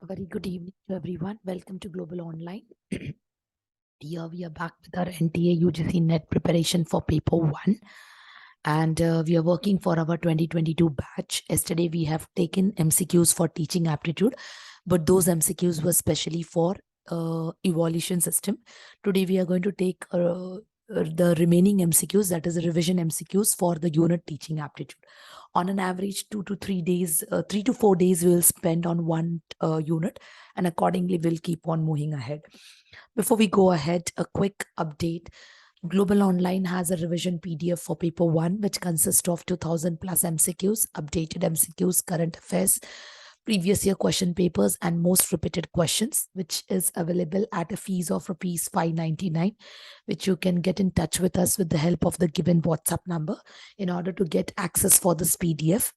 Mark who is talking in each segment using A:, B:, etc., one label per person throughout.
A: very good evening to everyone. Welcome to Global Online. Here we are back with our NTA UGC NET preparation for paper 1. And we are working for our 2022 batch. Yesterday we have taken MCQs for teaching aptitude, but those MCQs were specially for evaluation system. Today we are going to take the remaining MCQs, that is revision MCQs for the unit teaching aptitude. On an average, 2 to 3 days, 3 to 4 days we will spend on one unit, and accordingly we'll keep on moving ahead. Before we go ahead, a quick update. Global Online has a revision PDF for paper 1, which consists of 2000 plus MCQs, updated MCQs, current affairs, previous year question papers, and most repeated questions, which is available at a fees of rupees 599, which you can get in touch with us with the help of the given WhatsApp number in order to get access for this PDF.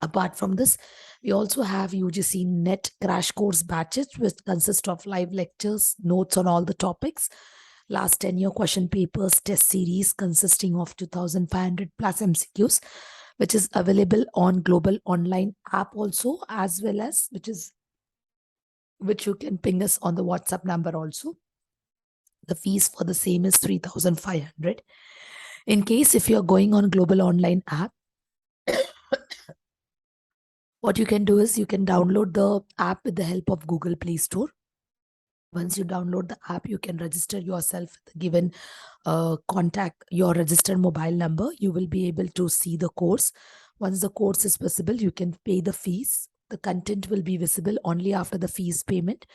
A: Apart from this, we also have UGC NET crash course batches, which consist of live lectures, notes on all the topics, last 10-year question papers, test series consisting of 2500 plus MCQs, which is available on Global Online app also, as well as which you can ping us on the WhatsApp number also. The fees for the same is 3500. In case if you're going on Global Online app, what you can do is you can download the app with the help of Google Play Store. Once you download the app, you can register yourself with the given contact, your registered mobile number. You will be able to see the course. Once the course is visible, you can pay the fees. The content will be visible only after the fees payment,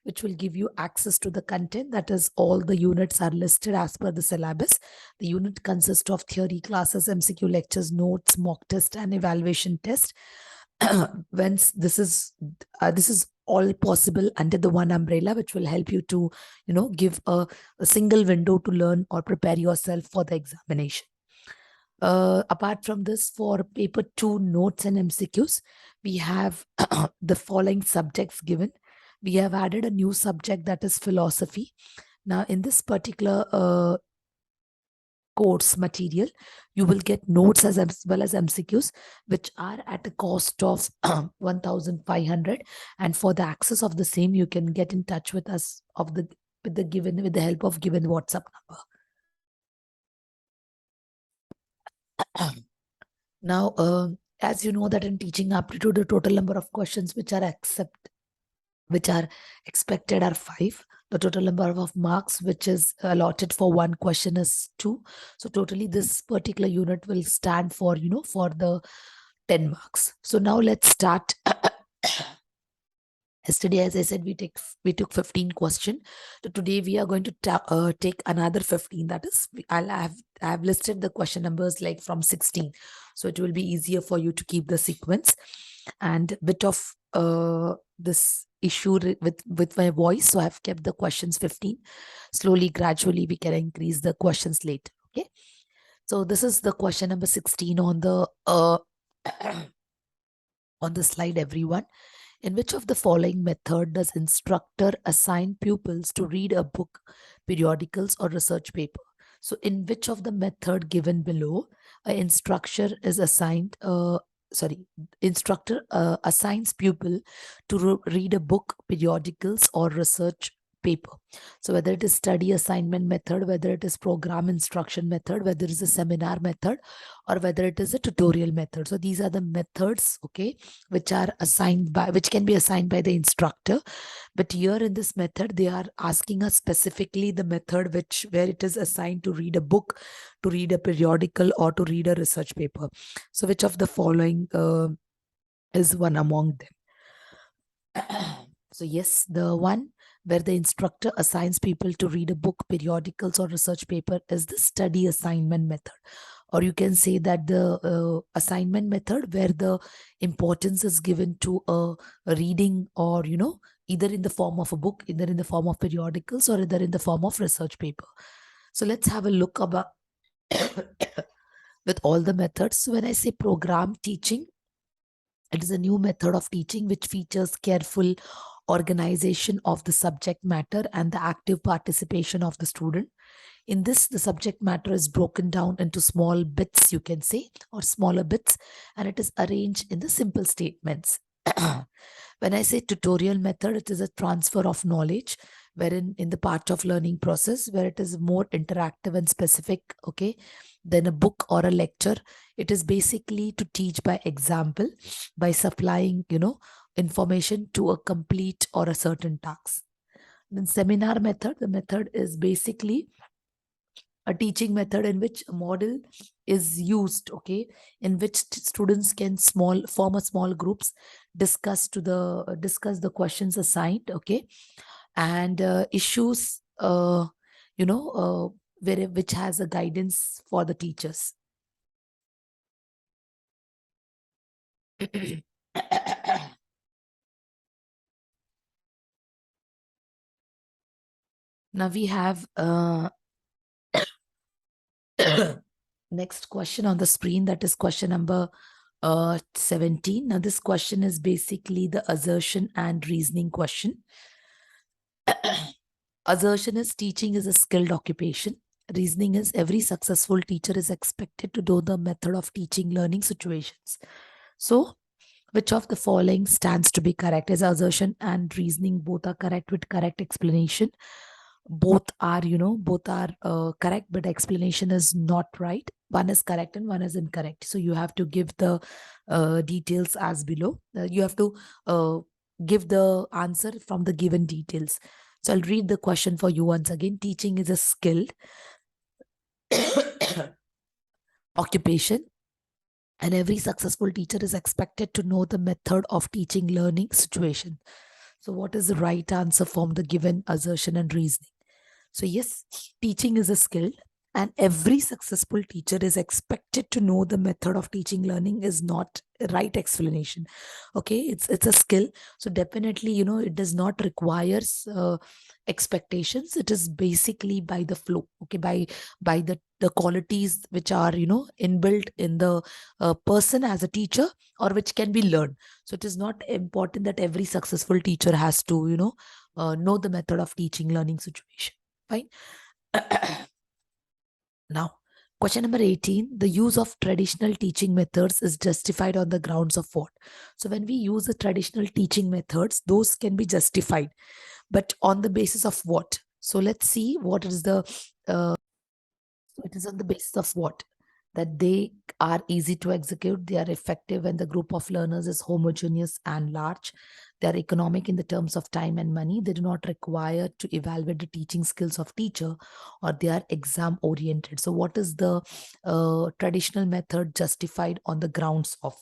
A: which will give you access to the content. That is, all the units are listed as per the syllabus. The unit consists of theory classes, MCQ lectures, notes, mock test, and evaluation test. Once this is all possible under the one umbrella, which will help you to give a single window to learn or prepare yourself for the examination. Apart from this, for paper 2 notes and MCQs, we have the following subjects given. We have added a new subject, that is philosophy. Now in this particular course material, you will get notes as well as MCQs, which are at a cost of 1500, and for the access of the same, you can get in touch with us with the help of given WhatsApp number. Now, as you know that in teaching aptitude, the total number of questions which are expected are 5. The total number of marks which is allotted for one question is 2. So totally this particular unit will stand for, for the 10 marks. So now let's start. Yesterday, as I said, we took 15 questions. So today we are going to take another 15. That is, I have listed the question numbers like from 16. So it will be easier for you to keep the sequence. And bit of this issue with my voice, so I've kept the questions 15. Slowly, gradually, we can increase the questions later. Okay. So this is the question number 16 on the on the slide, everyone. In which of the following method does instructor assign pupils to read a book, periodicals, or research paper? So in which of the method given below, an instructor is assigned, instructor assigns pupil to read a book, periodicals, or research paper? So whether it is study assignment method, whether it is program instruction method, whether it is a seminar method, or whether it is a tutorial method. So these are the methods, okay, which can be assigned by the instructor. But here in this method, they are asking us specifically the method where it is assigned to read a book, to read a periodical, or to read a research paper. So which of the following is one among them? So yes, the one where the instructor assigns people to read a book, periodicals, or research paper is the study assignment method. Or you can say that the assignment method where the importance is given to a reading, or, either in the form of a book, either in the form of periodicals, or either in the form of research paper. So let's have a look about with all the methods. So when I say program teaching, it is a new method of teaching which features careful organization of the subject matter and the active participation of the student. In this, the subject matter is broken down into small bits, you can say, or smaller bits, and it is arranged in the simple statements. When I say tutorial method, it is a transfer of knowledge, wherein in the part of learning process, where it is more interactive and specific, okay, than a book or a lecture. It is basically to teach by example, by supplying, information to a complete or a certain task. Then seminar method, the method is basically a teaching method in which a model is used, okay, in which students can form a small groups, discuss the questions assigned, okay, and issues, which has a guidance for the teachers. Now we have next question on the screen, that is question number 17. Now this question is basically the assertion and reasoning question. Assertion is teaching is a skilled occupation. Reasoning is every successful teacher is expected to know the method of teaching learning situations. So which of the following stands to be correct? Is assertion and reasoning both are correct with correct explanation? Both are correct, but explanation is not right. One is correct and one is incorrect. So you have to give the details as below. You have to give the answer from the given details. So I'll read the question for you once again. Teaching is a skilled occupation, and every successful teacher is expected to know the method of teaching learning situation. So what is the right answer from the given assertion and reasoning? So yes, teaching is a skill, and every successful teacher is expected to know the method of teaching learning is not a right explanation. Okay, it's a skill. So definitely, it does not require expectations. It is basically by the flow. Okay, by the qualities which are inbuilt in the person as a teacher, or which can be learned. So it is not important that every successful teacher has to know the method of teaching learning situation. Fine. Now, question number 18, the use of traditional teaching methods is justified on the grounds of what? So when we use the traditional teaching methods, those can be justified, but on the basis of what? So let's see what is the, it is on the basis of what? That they are easy to execute, they are effective when the group of learners is homogeneous and large, they are economic in the terms of time and money, they do not require to evaluate the teaching skills of teacher, or they are exam oriented. So what is the traditional method justified on the grounds of?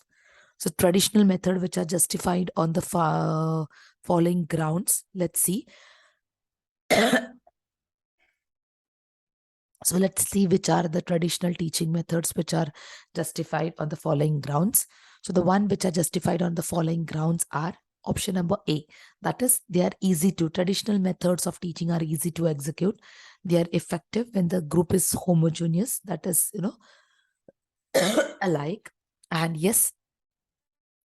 A: So traditional method which are justified on the following grounds, let's see. So let's see which are the traditional teaching methods which are justified on the following grounds. So the one which are justified on the following grounds are option number A. That is, they are easy to, traditional methods of teaching are easy to execute. They are effective when the group is homogeneous, that is, alike. And yes,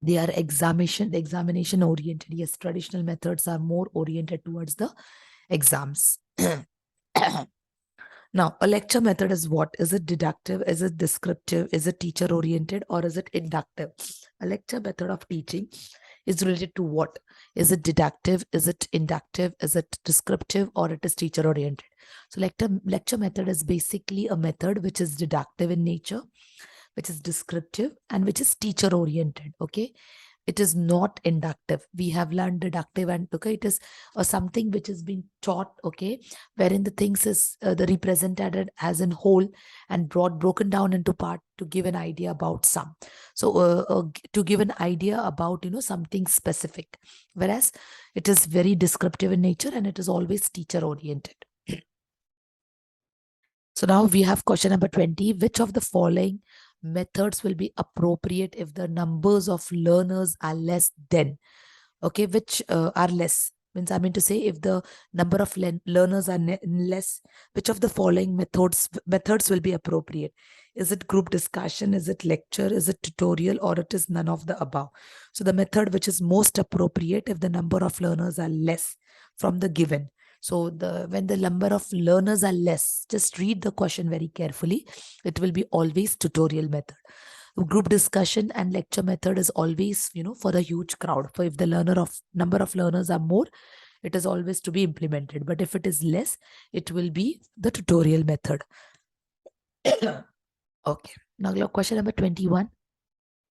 A: they are examination oriented. Yes, traditional methods are more oriented towards the exams. Now, a lecture method is what? Is it deductive? Is it descriptive? Is it teacher oriented, or is it inductive? A lecture method of teaching is related to what? Is it deductive? Is it inductive? Is it descriptive, or it is teacher oriented? So lecture method is basically a method which is deductive in nature, which is descriptive, and which is teacher oriented. Okay. It is not inductive. We have learned deductive, and okay, it is something which is being taught, okay, wherein the things is the represented as in whole and broken down into part to give an idea about some. So to give an idea about something specific, whereas it is very descriptive in nature and it is always teacher oriented. So now we have question number 20. Which of the following methods will be appropriate if the numbers of learners are less than? Okay, which are less? Means I mean to say, if the number of learners are less, which of the following methods will be appropriate? Is it group discussion? Is it lecture? Is it tutorial? Or it is none of the above? So the method which is most appropriate if the number of learners are less from the given. So when the number of learners are less, just read the question very carefully. It will be always tutorial method. Group discussion and lecture method is always, for the huge crowd. For if the number of learners are more, it is always to be implemented. But if it is less, it will be the tutorial method. Okay. Now question number 21.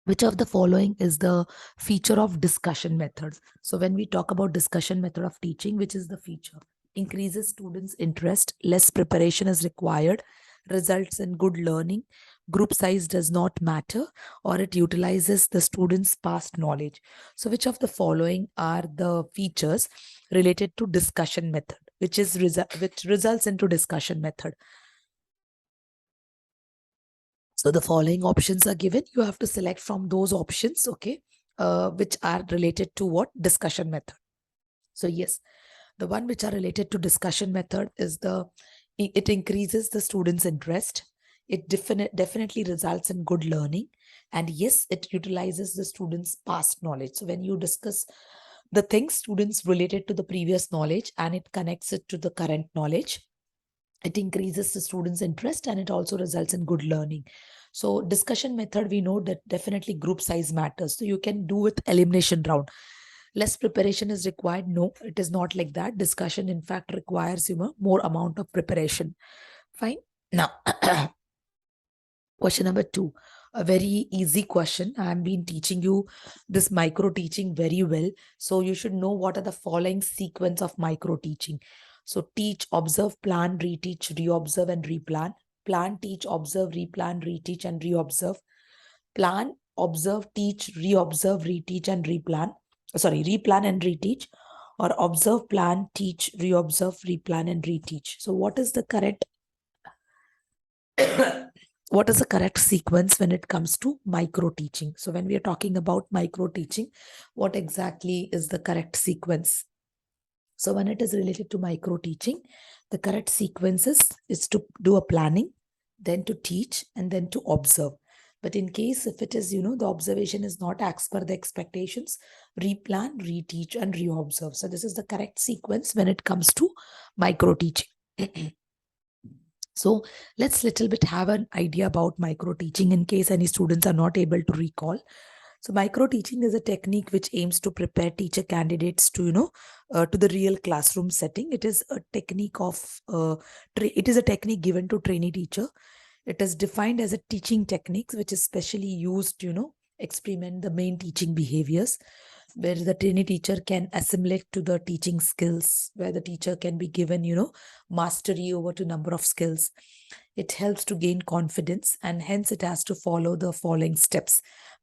A: Which of the following is the feature of discussion methods? So when we talk about discussion method of teaching, which is the feature? Increases students' interest, less preparation is required, results in good learning, group size does not matter, or it utilizes the students' past knowledge. So which of the following are the features related to discussion method, which results into discussion method? So the following options are given. You have to select from those options, okay, which are related to what? Discussion method. So yes, the one which are related to discussion method is it increases the student's interest. It definitely results in good learning. And yes, it utilizes the student's past knowledge. So when you discuss the things students related to the previous knowledge and it connects it to the current knowledge, it increases the students' interest and it also results in good learning. So discussion method, we know that definitely group size matters. So you can do with elimination round. Less preparation is required. No, it is not like that. Discussion, in fact, requires more amount of preparation. Fine. Now, question number 2. A very easy question. I've been teaching you this micro teaching very well. So you should know what are the following sequence of micro teaching. So teach, observe, plan, reteach, reobserve, and replan. Plan, teach, observe, replan, reteach, and reobserve. Plan, observe, teach, reobserve, reteach, and replan. Sorry, replan and reteach. Or observe, plan, teach, reobserve, replan, and reteach. So what is the correct what is the correct sequence when it comes to micro teaching? So when we are talking about micro teaching, what exactly is the correct sequence? So when it is related to micro teaching, the correct sequence is to do a planning, then to teach, and then to observe. But in case if it is, the observation is not as per the expectations, replan, reteach, and reobserve. So this is the correct sequence when it comes to micro teaching. So let's little bit have an idea about micro teaching in case any students are not able to recall. So micro teaching is a technique which aims to prepare teacher candidates to, to the real classroom setting. It is a technique it is a technique given to trainee teacher. It is defined as a teaching technique which is specially used, experiment the main teaching behaviors, where the trainee teacher can assimilate to the teaching skills, where the teacher can be given, mastery over to number of skills. It helps to gain confidence and hence it has to follow the following steps: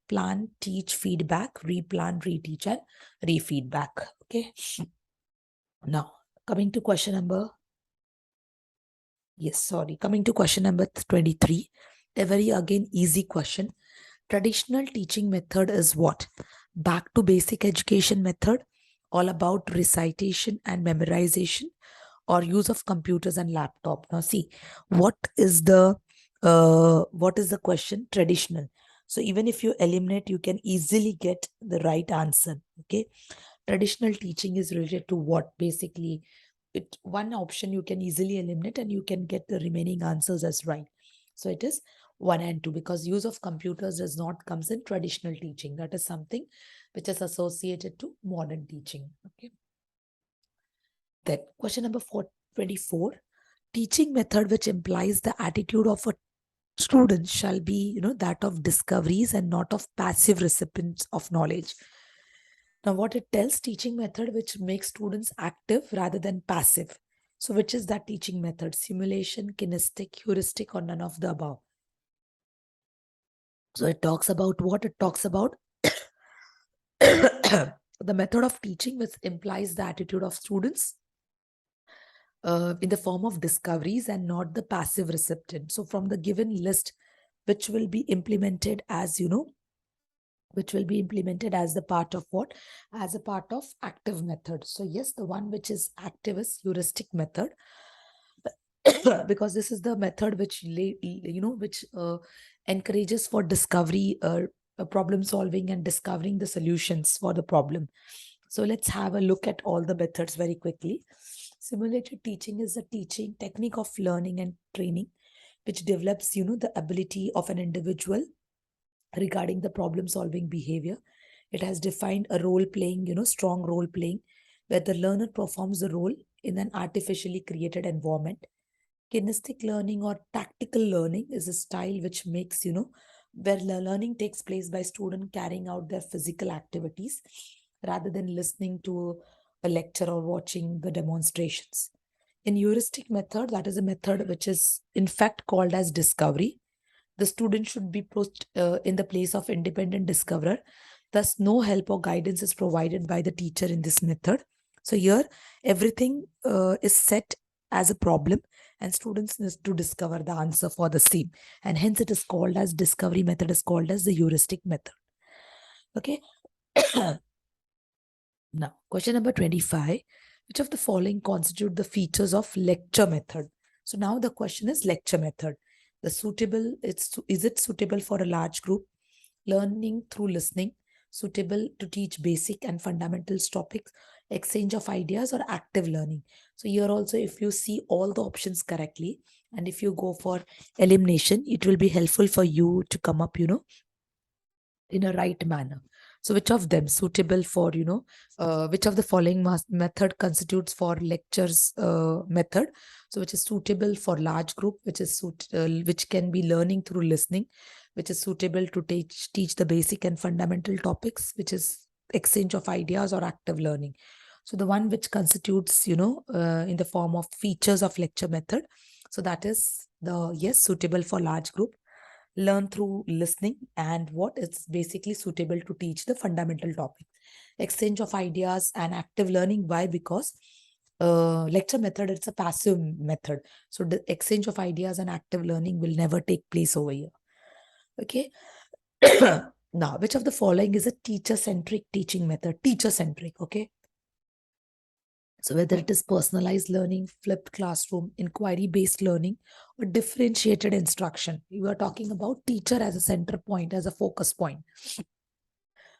A: plan, teach, feedback, replan, reteach, and refeedback. Okay. Now, coming to question number 23. A very again easy question. Traditional teaching method is what? Back to basic education method, all about recitation and memorization, or use of computers and laptop. Now see, what is the question? Traditional. So even if you eliminate, you can easily get the right answer. Okay. Traditional teaching is related to what? Basically, one option you can easily eliminate and you can get the remaining answers as right. So it is 1 and 2 because use of computers does not comes in traditional teaching. That is something which is associated to modern teaching. Okay. Then question number 24. Teaching method which implies the attitude of a student shall be, that of discoveries and not of passive recipients of knowledge. Now, what it tells, teaching method which makes students active rather than passive. So, which is that teaching method? Simulation, kinesthetic, heuristic, or none of the above? So, it talks about what? It talks about the method of teaching which implies the attitude of students in the form of discoveries and not the passive recipient. So, from the given list, which will be implemented as, which will be implemented as the part of what? As a part of active method. So yes, the one which is active is heuristic method because this is the method which encourages for discovery, problem solving and discovering the solutions for the problem. So let's have a look at all the methods very quickly. Simulated teaching is a teaching technique of learning and training which develops, the ability of an individual regarding the problem solving behavior. It has defined a role playing, strong role playing, where the learner performs the role in an artificially created environment. Kinesthetic learning or tactical learning is a style which makes, where learning takes place by student carrying out their physical activities rather than listening to a lecture or watching the demonstrations. In heuristic method, that is a method which is in fact called as discovery. The student should be put in the place of independent discoverer. Thus, no help or guidance is provided by the teacher in this method. So here, everything is set as a problem and students need to discover the answer for the same. And hence it is called as discovery method, is called as the heuristic method. Okay. Now, question number 25. Which of the following constitute the features of lecture method? So now the question is lecture method. The suitable, is it suitable for a large group? Learning through listening, suitable to teach basic and fundamentals topics, exchange of ideas, or active learning. So here also, if you see all the options correctly, and if you go for elimination, it will be helpful for you to come up, in a right manner. So which of them suitable for, which of the following method constitutes for lectures method? So which is suitable for large group, which can be learning through listening, which is suitable to teach the basic and fundamental topics, which is exchange of ideas or active learning. So the one which constitutes, in the form of features of lecture method. So that is the, yes, suitable for large group, learn through listening, and what it's basically suitable to teach the fundamental topic, exchange of ideas and active learning. Why? Because lecture method, it's a passive method, so the exchange of ideas and active learning will never take place over here. Okay. Now, which of the following is a teacher centric teaching method? Teacher centric. Okay. So whether it is personalized learning, flipped classroom, inquiry-based learning, or differentiated instruction, you are talking about teacher as a center point, as a focus point.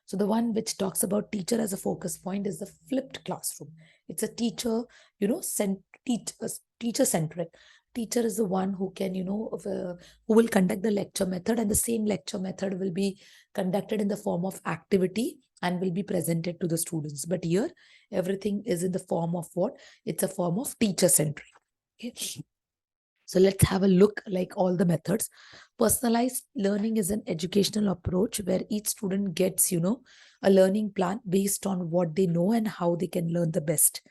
A: So the one which talks about teacher as a focus point is the flipped classroom. It's a teacher, teacher centric. Teacher is the one who can, who will conduct the lecture method, and the same lecture method will be conducted in the form of activity and will be presented to the students. But here, everything is in the form of what? It's a form of teacher centric. Okay. So let's have a look like all the methods. Personalized learning is an educational approach where each student gets, a learning plan based on what they know and how they can learn the best.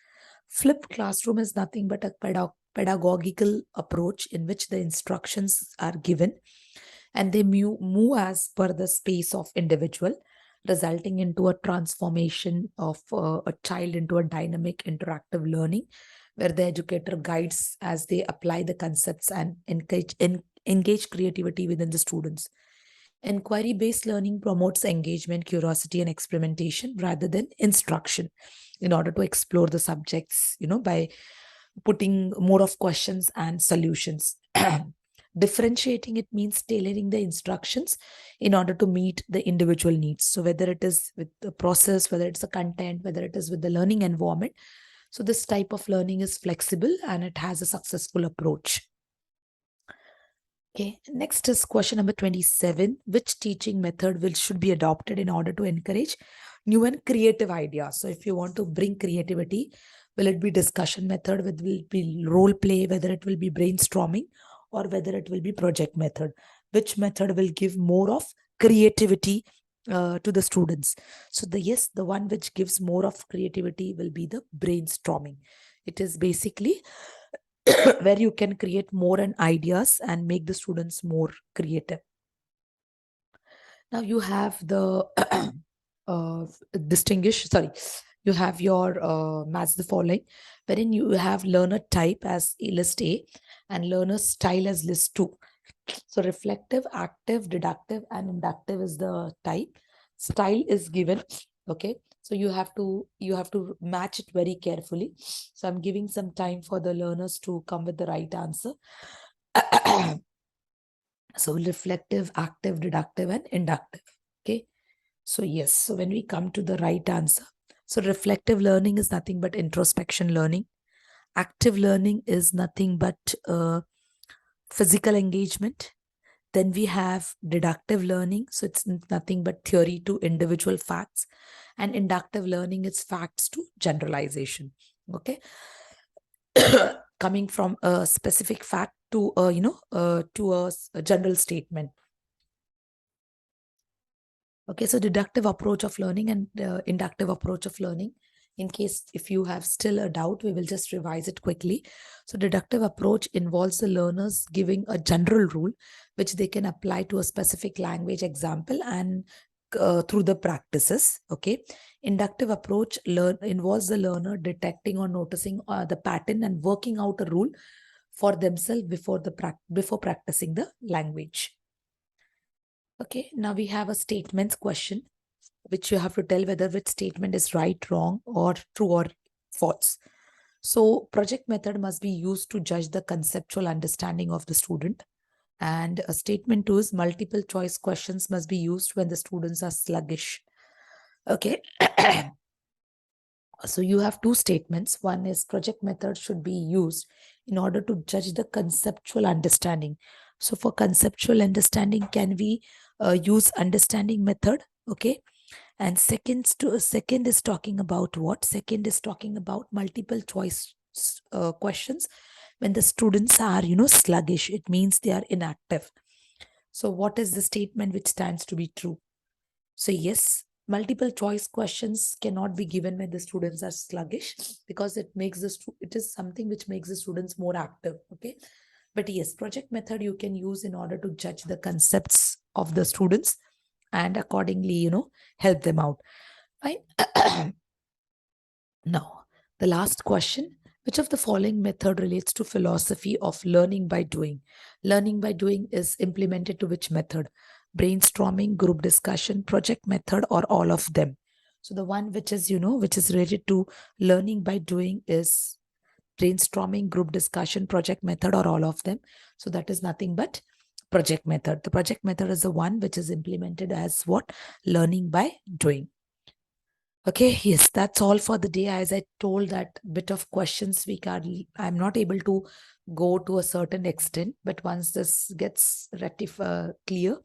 A: Flipped classroom is nothing but a pedagogical approach in which the instructions are given and they move as per the space of individual, resulting into a transformation of a child into a dynamic interactive learning where the educator guides as they apply the concepts and engage creativity within the students. Inquiry-based learning promotes engagement, curiosity, and experimentation rather than instruction in order to explore the subjects, by putting more of questions and solutions. Differentiating, it means tailoring the instructions in order to meet the individual needs. So whether it is with the process, whether it's the content, whether it is with the learning environment. So this type of learning is flexible and it has a successful approach. Okay, next is question number 27. Which teaching method should be adopted in order to encourage new and creative ideas? So if you want to bring creativity, will it be discussion method, will it be role play, whether it will be brainstorming, or whether it will be project method? Which method will give more of creativity to the students? So the one which gives more of creativity will be the brainstorming. It is basically where you can create more and ideas and make the students more creative. Now you have the you have your match the following, wherein you have learner type as list A and learner style as list 2. So reflective, active, deductive, and inductive is the type. Style is given. Okay. So you have to match it very carefully. So I'm giving some time for the learners to come with the right answer. So reflective, active, deductive, and inductive. Okay. So yes. So when we come to the right answer, so reflective learning is nothing but introspection learning. Active learning is nothing but physical engagement. Then we have deductive learning. So it's nothing but theory to individual facts. And inductive learning is facts to generalization. Okay. Coming from a specific fact to a general statement. Okay, so deductive approach of learning and inductive approach of learning. In case if you have still a doubt, we will just revise it quickly. So deductive approach involves the learners giving a general rule which they can apply to a specific language example and through the practices. Okay, inductive approach involves the learner detecting or noticing the pattern and working out a rule for themselves before practicing the language. Okay, now we have a statements question, which you have to tell whether which statement is right, wrong, or true or false. So project method must be used to judge the conceptual understanding of the student. And a statement two is multiple choice questions must be used when the students are sluggish. Okay. So you have two statements. One is project method should be used in order to judge the conceptual understanding. So for conceptual understanding, can we use understanding method? Okay. And second is talking about what? Second is talking about multiple choice questions when the students are, sluggish. It means they are inactive. So what is the statement which stands to be true? So yes, multiple choice questions cannot be given when the students are sluggish, because it is something which makes the students more active. Okay. But yes, project method you can use in order to judge the concepts of the students and accordingly, help them out. Fine. Now, the last question. Which of the following method relates to philosophy of learning by doing? Learning by doing is implemented to which method? Brainstorming, group discussion, project method, or all of them? So the one which is, which is related to learning by doing is brainstorming, group discussion, project method, or all of them. So that is nothing but project method. The project method is the one which is implemented as what? Learning by doing. Okay, yes, that's all for the day. As I told, that bit of questions I'm not able to go to a certain extent, but once this gets clear,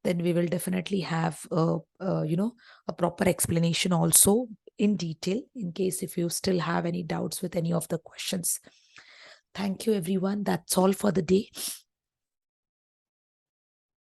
A: then we will definitely have a proper explanation also in detail, in case if you still have any doubts with any of the questions. Thank you, everyone. That's all for the day.